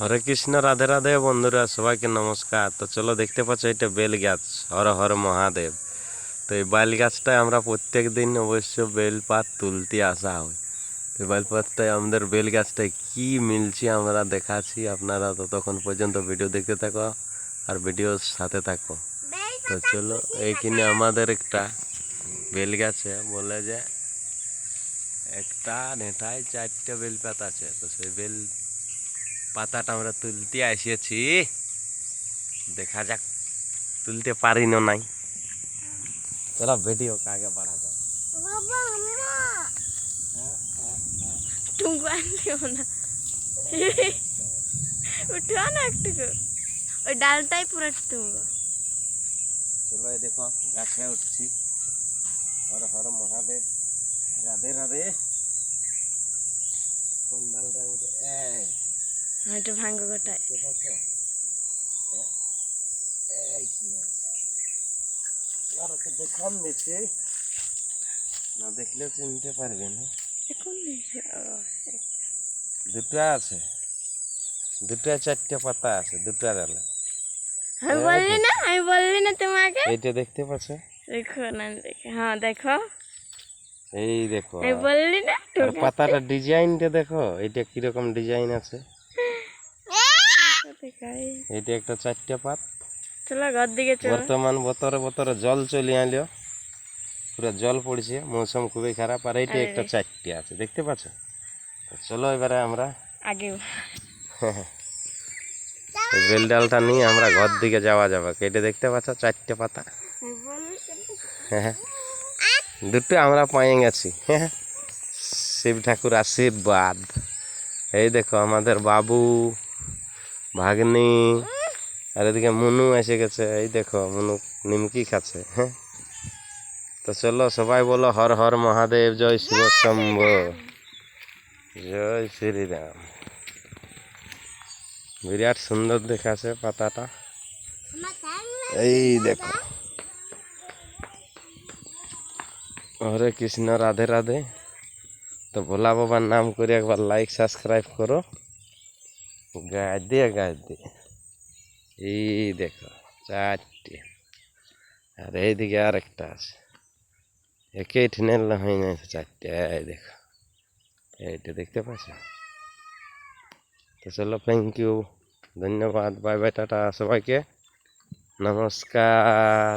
হরে কৃষ্ণ, রাধে রাধে বন্ধুরা, সবাইকে নমস্কার। তো চলো, দেখতে পাচ্ছ এটা বেল গাছ। হর হর মহাদেব। তো এই বেল গাছটায় আমরা প্রত্যেক দিন অবশ্য বেলপাত তুলতে আসা হয়। তো বেলপাতটায় আমাদের বেল গাছটায় কি মিলছে আমরা দেখাচ্ছি। আপনারা ততক্ষণ পর্যন্ত ভিডিও দেখতে থাকো আর ভিডিওর সাথে থাকো। তো চলো, এইখানে আমাদের একটা বেল গাছে বলে যে একটা নেটায় 4টে বেলপাত আছে। তো সেই বেল পাতাটা আমরা তুলতে এসেছি। দেখা যাক তুলতে পারি না নাই। চলো ভিডিও আগে बढ़ा जाए। বাবা আমরা টুঙ্গু আনলিও না। উঠো না একটু, ওই ডালটাই পুরো টুঙ্গু। চলো, এই দেখো গাছে উঠছি। হর হর মহাদেব, রাধে রাধে। কোন ডালটার মধ্যে এটা ভাঙ্গো গোটায়। দেখান দিচ্ছি, না দেখলে চিনতে পারবে না। দুটা আছে, দুটা 4টে পাতা আছে, দুটা ডালে। আমি বললি না তোমাকে। এইটা দেখতে পাচ্ছ? দেখো না, দেখো, হ্যাঁ দেখো, এই দেখো। আমি বললি না। আর পাতাটা ডিজাইনটা দেখো, এটা কিরকম ডিজাইন আছে। এইটা একটা 4টে পাত। চলো ঘর দিকে চলো। বর্তমান বতরে বতরে জল চলে আইলো, পুরো জল পড়ছে, মৌসুম খুবই খারাপ। আর এইটা একটা 4টে আছে, দেখতে পাচ্ছ? চলো এবারে আমরা আগে এই বেল ডালটা নিয়ে আমরা ঘর দিকে যাওয়া যাবে। কেটে দেখতে পাচ্ছ 4টে পাতা। হ্যাঁ, দুটো আমরা পেয়ে গেছি। হ্যাঁ, শিব ঠাকুর আশীর্বাদ। এই দেখো আমাদের বাবু, ভাগ্নি, আর এদিকে মুনু এসে গেছে। এই দেখো মুনু নিমকি খাচ্ছে। হ্যাঁ, তো চলো সবাই বলো হর হর মহাদেব, জয় শিব শম্ভু, জয় শ্রীরাম। বিরাট সুন্দর দেখাচ্ছে পাতাটা। এই দেখো, হরে কৃষ্ণ, রাধে রাধে। তো ভোলা বাবার নাম করে একবার লাইক সাবস্ক্রাইব করো। গাছ দিয়ে এই দেখো 4টে। আর এইদিকে আর একটা আছে, একে ঠিনেল হয় না, 4টে। এই দেখো, এইটা দেখতে পাচ্ছ? তো চলো, থ্যাংক ইউ, ধন্যবাদ, বাই বাই, টাটা সবাইকে, নমস্কার।